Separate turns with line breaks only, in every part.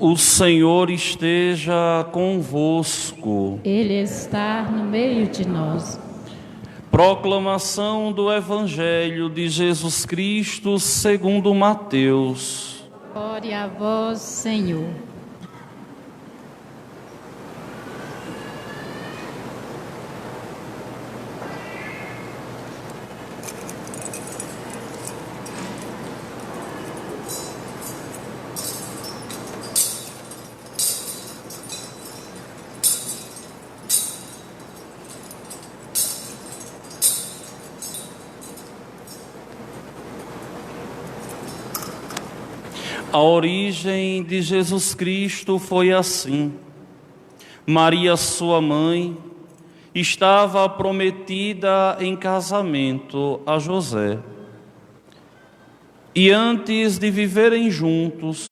O Senhor esteja convosco.
Ele está no meio de nós.
Proclamação do Evangelho de Jesus Cristo segundo Mateus.
Glória a vós, Senhor.
A origem de Jesus Cristo foi assim. Maria, sua mãe, estava prometida em casamento a José. E antes de viverem juntos,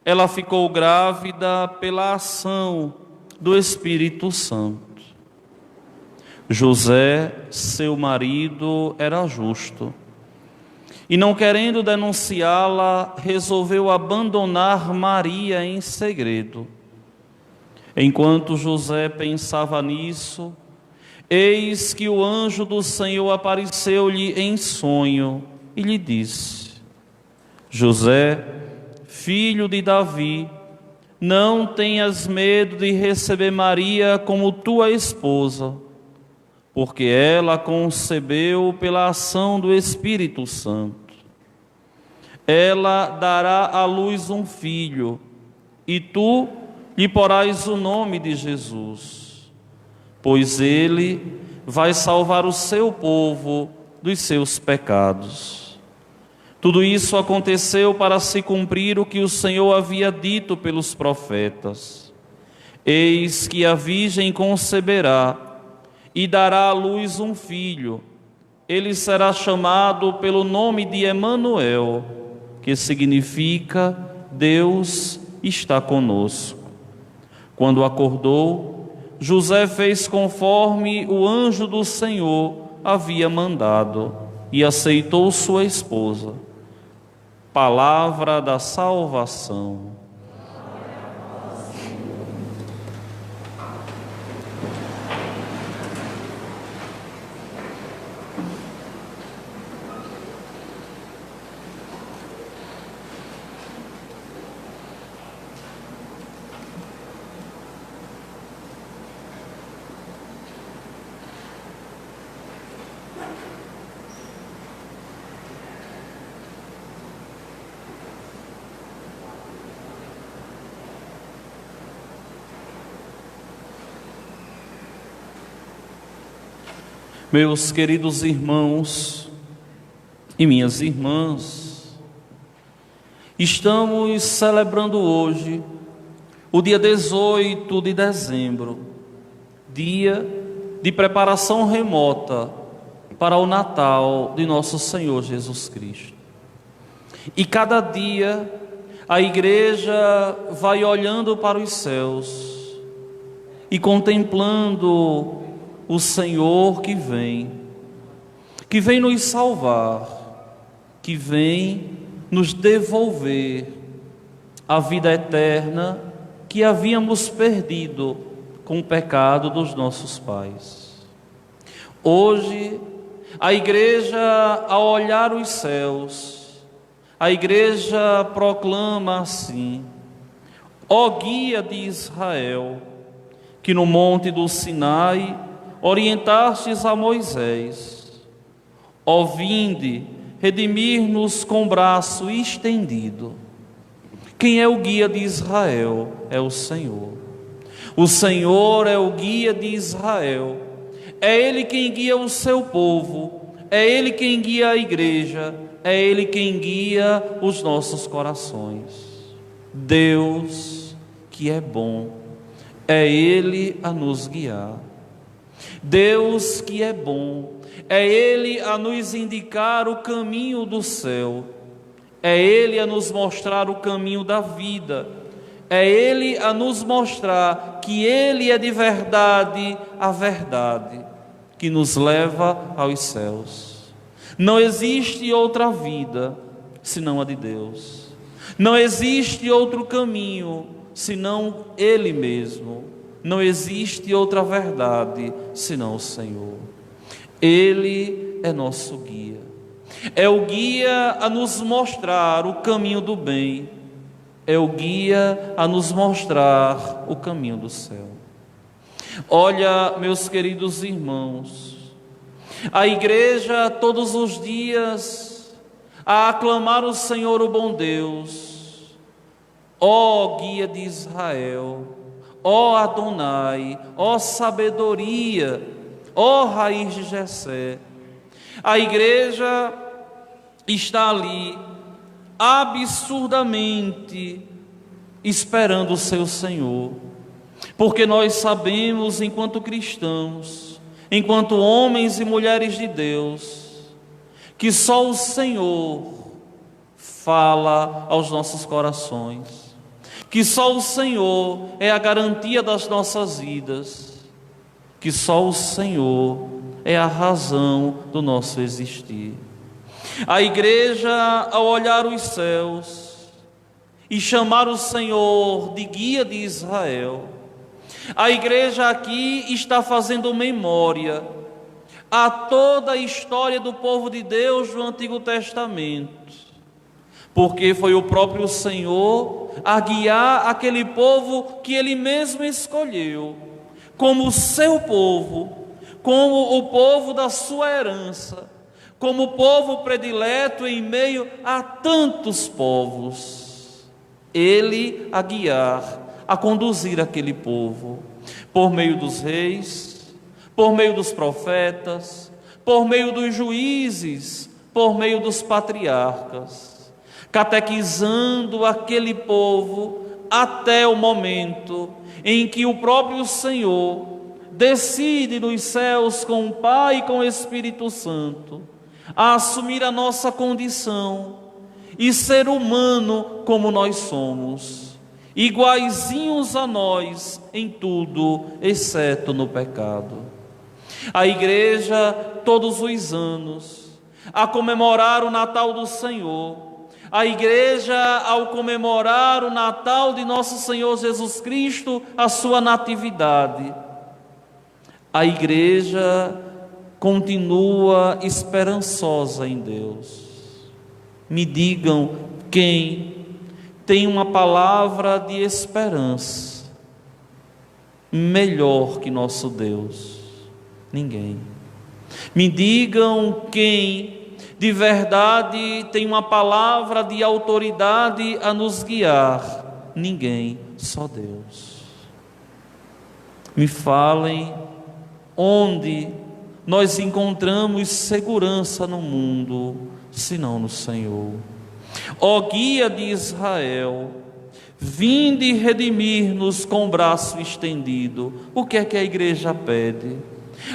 ela ficou grávida pela ação do Espírito Santo. José, seu marido, era justo. E não querendo denunciá-la, resolveu abandonar Maria em segredo. Enquanto José pensava nisso, eis que o anjo do Senhor apareceu-lhe em sonho e lhe disse: José, filho de Davi, não tenhas medo de receber Maria como tua esposa, porque ela concebeu pela ação do Espírito Santo. Ela dará à luz um filho, e tu lhe porás o nome de Jesus, pois ele vai salvar o seu povo dos seus pecados. Tudo isso aconteceu para se cumprir o que o Senhor havia dito pelos profetas: eis que a virgem conceberá e dará à luz um filho. Ele será chamado pelo nome de Emanuel, que significa Deus está conosco. Quando acordou, José fez conforme o anjo do Senhor havia mandado e aceitou sua esposa. Palavra da salvação. Meus queridos irmãos e minhas irmãs, estamos celebrando hoje o dia 18 de dezembro, dia de preparação remota para o Natal de nosso Senhor Jesus Cristo. E cada dia a Igreja vai olhando para os céus e contemplando o Senhor que vem nos salvar, que vem nos devolver a vida eterna que havíamos perdido com o pecado dos nossos pais. Hoje, a Igreja, ao olhar os céus, a Igreja proclama assim: ó guia de Israel, que no monte do Sinai orientastes a Moisés, ó vinde, redimir-nos com braço estendido. Quem é o guia de Israel? É o Senhor. O Senhor é o guia de Israel. É Ele quem guia o seu povo, é Ele quem guia a Igreja, é Ele quem guia os nossos corações. Deus que é bom, é Ele a nos guiar. Deus que é bom, é Ele a nos indicar o caminho do céu, é Ele a nos mostrar o caminho da vida, é Ele a nos mostrar que Ele é de verdade a verdade, que nos leva aos céus. Não existe outra vida senão a de Deus. Não existe outro caminho senão Ele mesmo. Não existe outra verdade senão o Senhor. Ele é nosso guia. É o guia a nos mostrar o caminho do bem. É o guia a nos mostrar o caminho do céu. Olha, meus queridos irmãos, a igreja todos os dias a aclamar o Senhor, o bom Deus, ó guia de Israel, ó Adonai, ó sabedoria, ó raiz de Jessé. A igreja está ali absurdamente esperando o seu Senhor, porque nós sabemos, enquanto cristãos, enquanto homens e mulheres de Deus, que só o Senhor fala aos nossos corações, que só o Senhor é a garantia das nossas vidas, que só o Senhor é a razão do nosso existir. A igreja, ao olhar os céus e chamar o Senhor de guia de Israel, a igreja aqui está fazendo memória a toda a história do povo de Deus do Antigo Testamento, porque foi o próprio Senhor a guiar aquele povo que Ele mesmo escolheu como seu povo, como o povo da sua herança, como o povo predileto em meio a tantos povos. Ele a guiar, a conduzir aquele povo, por meio dos reis, por meio dos profetas, por meio dos juízes, por meio dos patriarcas, catequizando aquele povo até o momento em que o próprio Senhor decide nos céus com o Pai e com o Espírito Santo a assumir a nossa condição e ser humano como nós somos, iguaizinhos a nós em tudo, exceto no pecado. A igreja, todos os anos, a comemorar o Natal do Senhor, a igreja, ao comemorar o Natal de nosso Senhor Jesus Cristo, a sua natividade, a igreja continua esperançosa em Deus. Me digam quem tem uma palavra de esperança melhor que nosso Deus? Ninguém. Me digam quem de verdade tem uma palavra de autoridade a nos guiar? Ninguém, só Deus. Me falem onde nós encontramos segurança no mundo, senão no Senhor. Ó guia de Israel, vinde redimir-nos com o braço estendido. O que é que a igreja pede?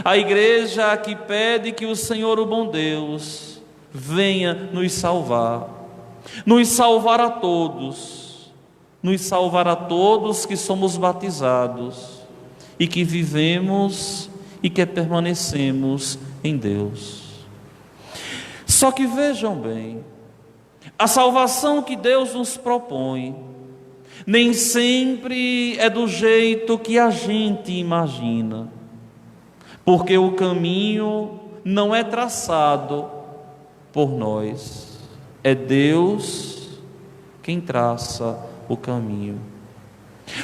A igreja que pede que o Senhor, o bom Deus, venha nos salvar a todos, nos salvar a todos que somos batizados e que vivemos e que permanecemos em Deus. Só que vejam bem, a salvação que Deus nos propõe nem sempre é do jeito que a gente imagina, porque o caminho não é traçado por nós, é Deus quem traça o caminho.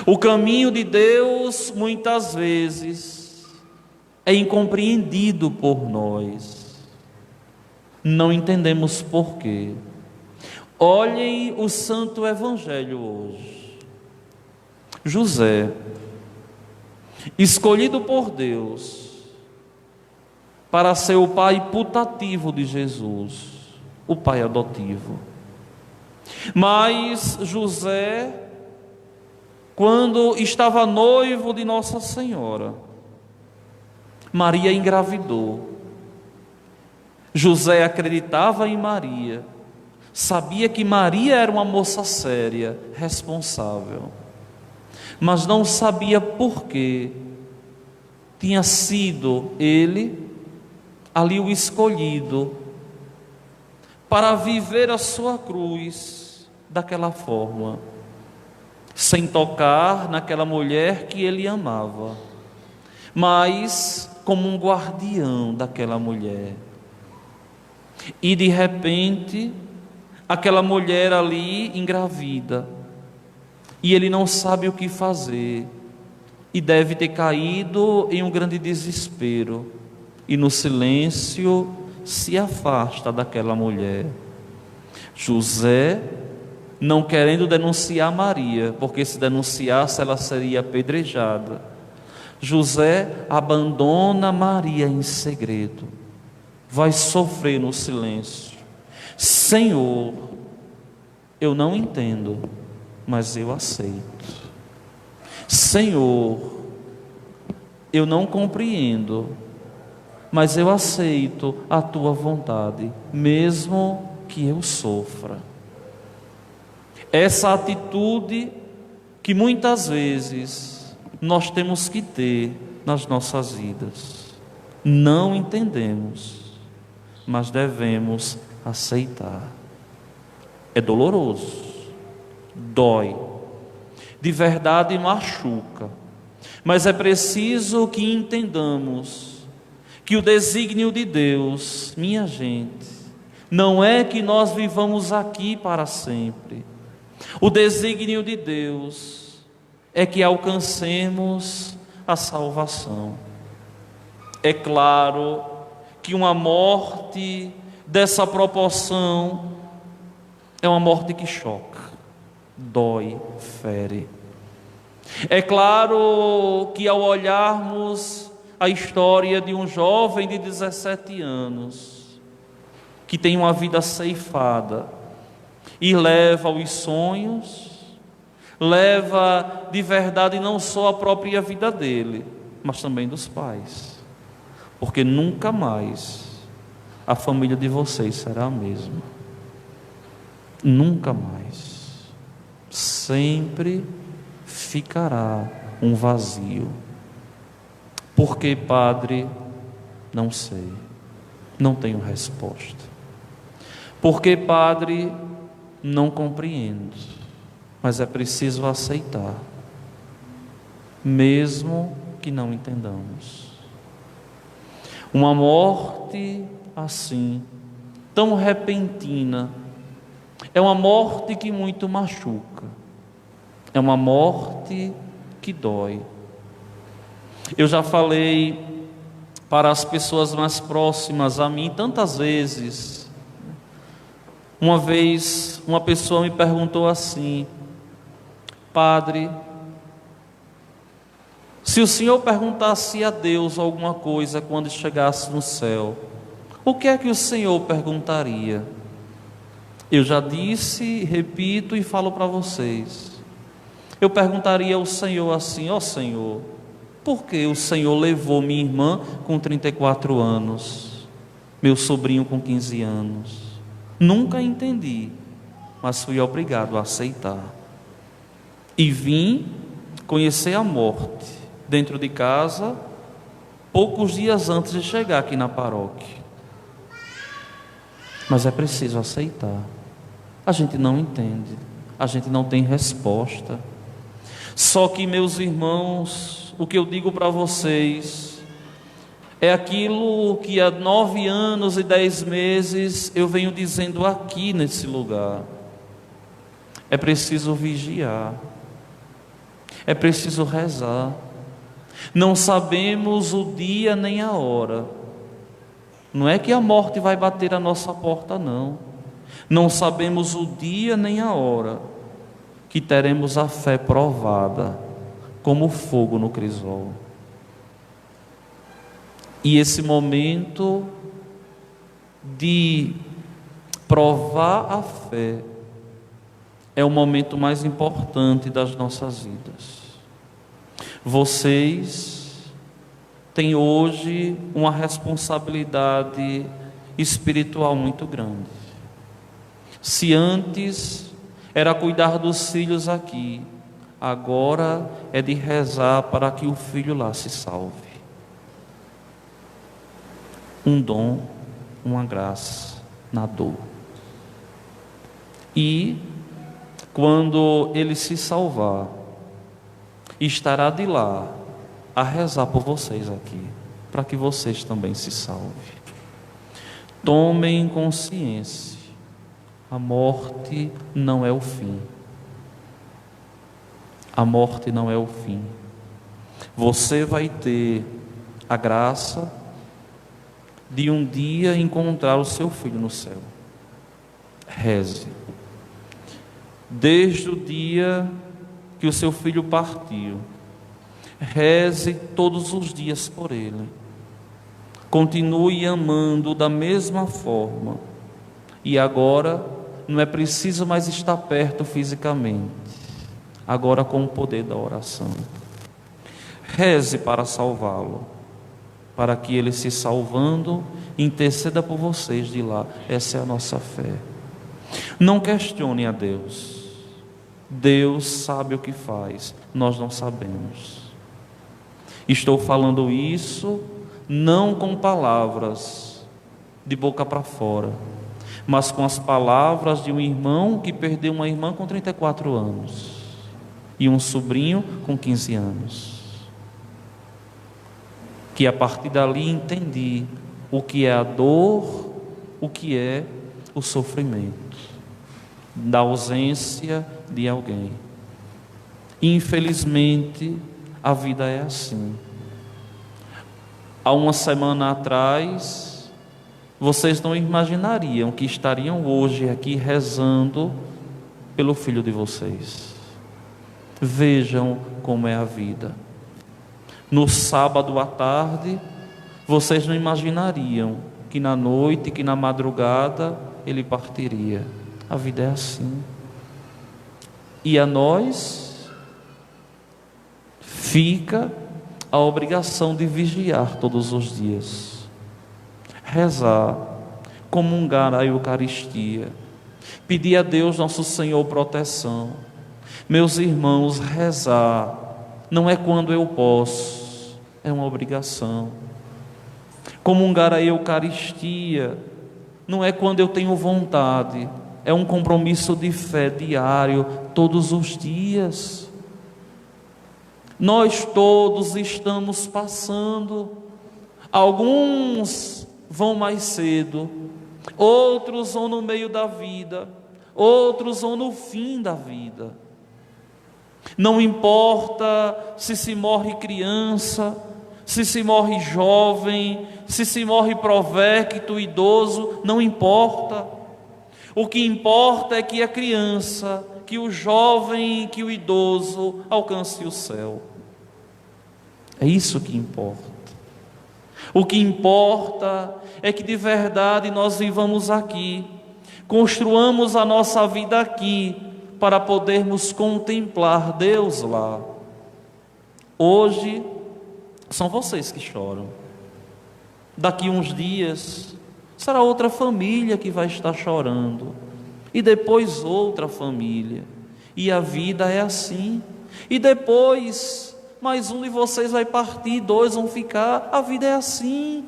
O caminho de Deus muitas vezes é incompreendido por nós, não entendemos porquê. Olhem o Santo Evangelho hoje. José, escolhido por Deus para ser o pai putativo de Jesus, o pai adotivo. Mas José, quando estava noivo de Nossa Senhora, Maria engravidou. José acreditava em Maria, sabia que Maria era uma moça séria, responsável, mas não sabia por que tinha sido ele ali o escolhido para viver a sua cruz daquela forma, sem tocar naquela mulher que ele amava, mas como um guardião daquela mulher. E de repente, aquela mulher ali engravida, e ele não sabe o que fazer, e deve ter caído em um grande desespero, e no silêncio se afasta daquela mulher. José, não querendo denunciar Maria, porque se denunciasse ela seria apedrejada, José abandona Maria em segredo, vai sofrer no silêncio. Senhor, eu não entendo, mas eu aceito. Senhor, eu não compreendo, mas eu aceito a tua vontade, mesmo que eu sofra. Essa atitude que muitas vezes nós temos que ter nas nossas vidas. Não entendemos, mas devemos aceitar. É doloroso, dói, de verdade machuca, mas é preciso que entendamos que o desígnio de Deus, minha gente, não é que nós vivamos aqui para sempre. O desígnio de Deus é que alcancemos a salvação. É claro que uma morte dessa proporção é uma morte que choca, dói, fere. É claro que ao olharmos a história de um jovem de 17 anos, que tem uma vida ceifada, e leva os sonhos, leva de verdade não só a própria vida dele, mas também dos pais, porque nunca mais a família de vocês será a mesma, nunca mais, sempre ficará um vazio. Por que, padre? Não sei, não tenho resposta. Por que, padre? Não compreendo, mas é preciso aceitar, mesmo que não entendamos. Uma morte assim, tão repentina, é uma morte que muito machuca, é uma morte que dói. Eu já falei para as pessoas mais próximas a mim tantas vezes. Uma vez uma pessoa me perguntou assim: padre, se o senhor perguntasse a Deus alguma coisa quando chegasse no céu, o que é que o senhor perguntaria? Eu já disse, repito e falo para vocês. Eu perguntaria ao Senhor assim: ó Senhor, por que o Senhor levou minha irmã com 34 anos, meu sobrinho com 15 anos? Nunca entendi, mas fui obrigado a aceitar. E vim conhecer a morte dentro de casa, poucos dias antes de chegar aqui na paróquia. Mas é preciso aceitar. A gente não entende, a gente não tem resposta. Só que, meus irmãos, o que eu digo para vocês é aquilo que há 9 anos e 10 meses eu venho dizendo aqui nesse lugar. É preciso vigiar, é preciso rezar. Não sabemos o dia nem a hora. Não é que a morte vai bater a nossa porta, não. Não sabemos o dia nem a hora que teremos a fé provada como fogo no crisol. E esse momento de provar a fé é o momento mais importante das nossas vidas. Vocês têm hoje uma responsabilidade espiritual muito grande. Se antes era cuidar dos filhos aqui, agora é de rezar para que o filho lá se salve. Um dom, uma graça na dor. E quando ele se salvar, estará de lá a rezar por vocês aqui, para que vocês também se salvem. Tomem consciência, a morte não é o fim. A morte não é o fim. Você vai ter a graça de um dia encontrar o seu filho no céu. Reze. Desde o dia que o seu filho partiu, reze todos os dias por ele. Continue amando da mesma forma. E agora não é preciso mais estar perto fisicamente. Agora com o poder da oração. Reze para salvá-lo, para que ele, se salvando, interceda por vocês de lá. Essa é a nossa fé. Não questione a Deus. Deus sabe o que faz, nós não sabemos. Estou falando isso não com palavras de boca para fora, mas com as palavras de um irmão que perdeu uma irmã com 34 anos e um sobrinho com 15 anos. Que a partir dali entendi o que é a dor, o que é o sofrimento da ausência de alguém. Infelizmente, a vida é assim. Há uma semana atrás, vocês não imaginariam que estariam hoje aqui rezando pelo filho de vocês. Vejam como é a vida. No sábado à tarde, vocês não imaginariam que na noite, que na madrugada, ele partiria. A vida é assim. E a nós fica a obrigação de vigiar todos os dias, rezar, comungar a Eucaristia, pedir a Deus nosso Senhor proteção. Meus irmãos, rezar não é quando eu posso, é uma obrigação. Comungar a Eucaristia não é quando eu tenho vontade, é um compromisso de fé diário, todos os dias. Nós todos estamos passando. Alguns vão mais cedo, outros vão no meio da vida, outros vão no fim da vida. Não importa se morre criança, se morre jovem, se morre provérquito, idoso, não importa. O que importa é que a criança, que o jovem, que o idoso alcance o céu. É isso que importa. O que importa é que de verdade nós vivamos aqui, construamos a nossa vida aqui, para podermos contemplar Deus lá. Hoje são vocês que choram. Daqui uns dias será outra família que vai estar chorando, e depois outra família, e a vida é assim. E depois mais um de vocês vai partir, dois vão ficar, a vida é assim.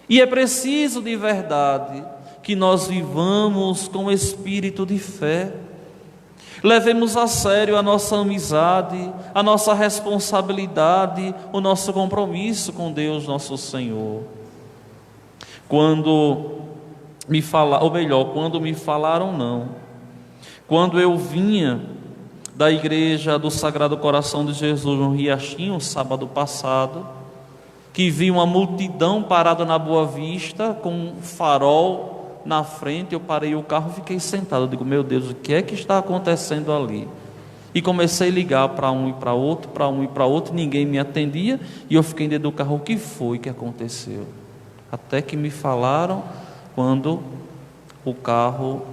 E é preciso de verdade que nós vivamos com espírito de fé, levemos a sério a nossa amizade, a nossa responsabilidade, o nosso compromisso com Deus nosso Senhor. Quando me falaram não. Quando eu vinha da igreja do Sagrado Coração de Jesus no Riachinho, sábado passado, que vi uma multidão parada na Boa Vista, com um farol na frente, eu parei o carro e fiquei sentado. Eu digo, meu Deus, o que é que está acontecendo ali? E comecei a ligar para um e para outro, ninguém me atendia, e eu fiquei dentro do carro, o que foi que aconteceu? Até que me falaram quando o carro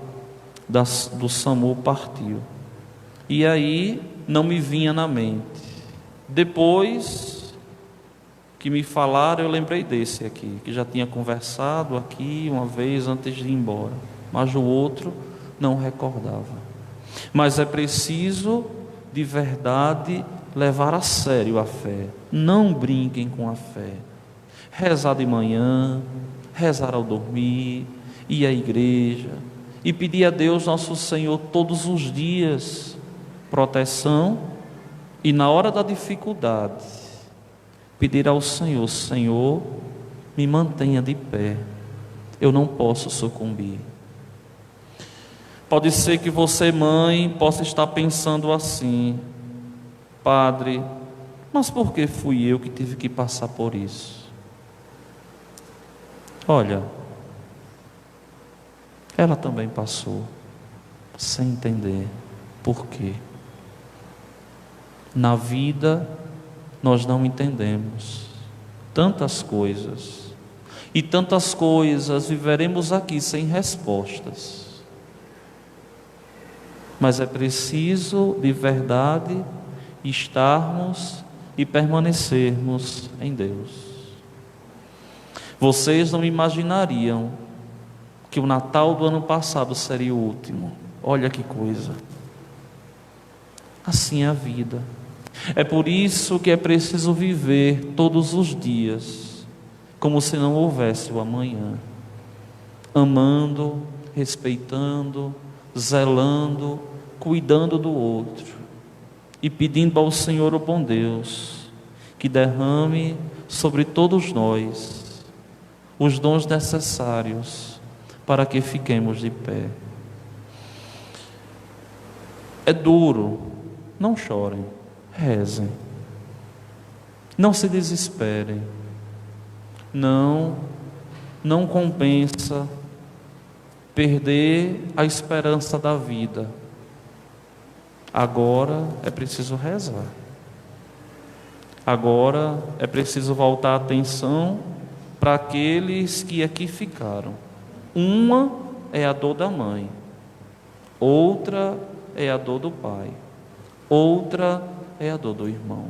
do SAMU partiu. E aí não me vinha na mente. Depois que me falaram, eu lembrei desse aqui, que já tinha conversado aqui uma vez antes de ir embora, mas o outro não recordava. Mas é preciso de verdade levar a sério a fé. Não brinquem com a fé. Rezar de manhã, rezar ao dormir, ir à igreja, e pedir a Deus nosso Senhor todos os dias proteção, e na hora da dificuldade pedir ao Senhor: Senhor, me mantenha de pé, eu não posso sucumbir. Pode ser que você, mãe, possa estar pensando assim: Padre, mas por que fui eu que tive que passar por isso? Olha, ela também passou, sem entender por quê. Na vida, nós não entendemos tantas coisas, e tantas coisas viveremos aqui sem respostas. Mas é preciso, de verdade, estarmos e permanecermos em Deus. Vocês não imaginariam que o Natal do ano passado seria o último. Olha que coisa. Assim é a vida. É por isso que é preciso viver todos os dias como se não houvesse o amanhã, amando, respeitando, zelando, cuidando do outro e pedindo ao Senhor, o bom Deus, que derrame sobre todos nós os dons necessários para que fiquemos de pé. É duro, não chorem, rezem, não se desesperem, não compensa perder a esperança da vida. Agora é preciso rezar, agora é preciso voltar a atenção para aqueles que aqui ficaram. Uma é a dor da mãe, outra é a dor do pai, outra é a dor do irmão.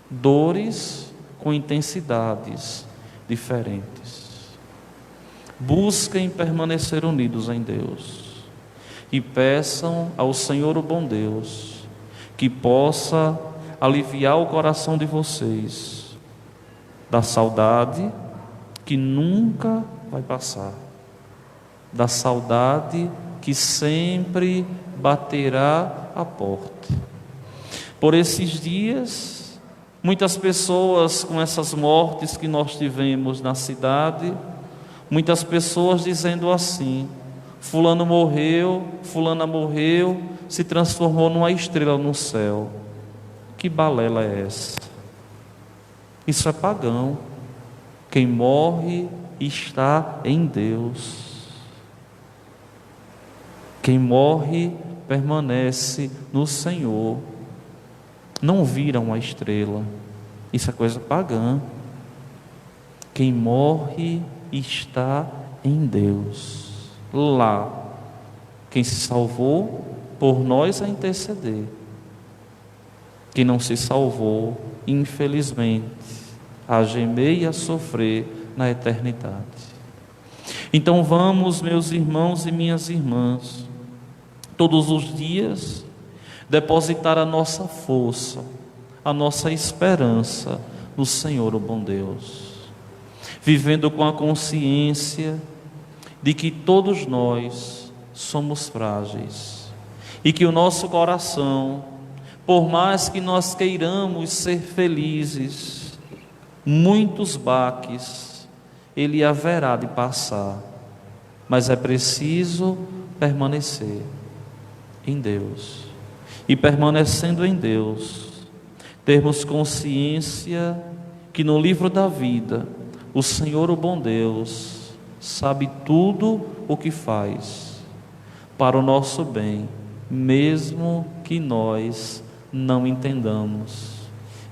Dores com intensidades diferentes. Busquem permanecer unidos em Deus e peçam ao Senhor, o bom Deus, que possa aliviar o coração de vocês da saudade que nunca vai passar, da saudade que sempre baterá a porta. Por esses dias, muitas pessoas, com essas mortes que nós tivemos na cidade, muitas pessoas dizendo assim: fulano morreu, fulana morreu, se transformou numa estrela no céu. Que balela é essa? Isso é pagão. Quem morre está em Deus. Quem morre permanece no Senhor. Não viram a estrela. Isso é coisa pagã. Quem morre está em Deus. Lá, quem se salvou por nós a interceder. Quem não se salvou, infelizmente, a gemer e a sofrer na eternidade. Então vamos, meus irmãos e minhas irmãs, todos os dias depositar a nossa força, a nossa esperança no Senhor, o bom Deus, vivendo com a consciência de que todos nós somos frágeis e que o nosso coração, por mais que nós queiramos ser felizes, muitos baques ele haverá de passar, mas é preciso permanecer em Deus. E permanecendo em Deus, termos consciência que no livro da vida, o Senhor, o bom Deus, sabe tudo o que faz para o nosso bem, mesmo que nós não entendamos.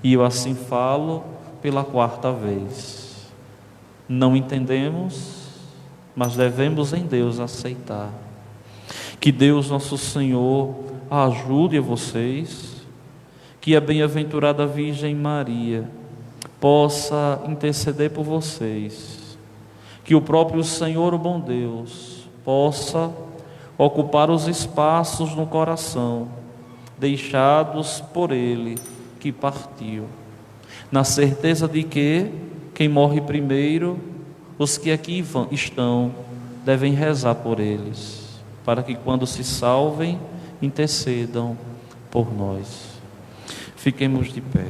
E eu assim falo pela 4ª vez. Não entendemos, mas devemos em Deus aceitar. Que Deus nosso Senhor ajude a vocês, que a bem-aventurada Virgem Maria possa interceder por vocês, que o próprio Senhor, o bom Deus, possa ocupar os espaços no coração deixados por Ele que partiu, na certeza de que quem morre primeiro, os que aqui estão, devem rezar por eles. para que quando se salvem, intercedam por nós. Fiquemos de pé.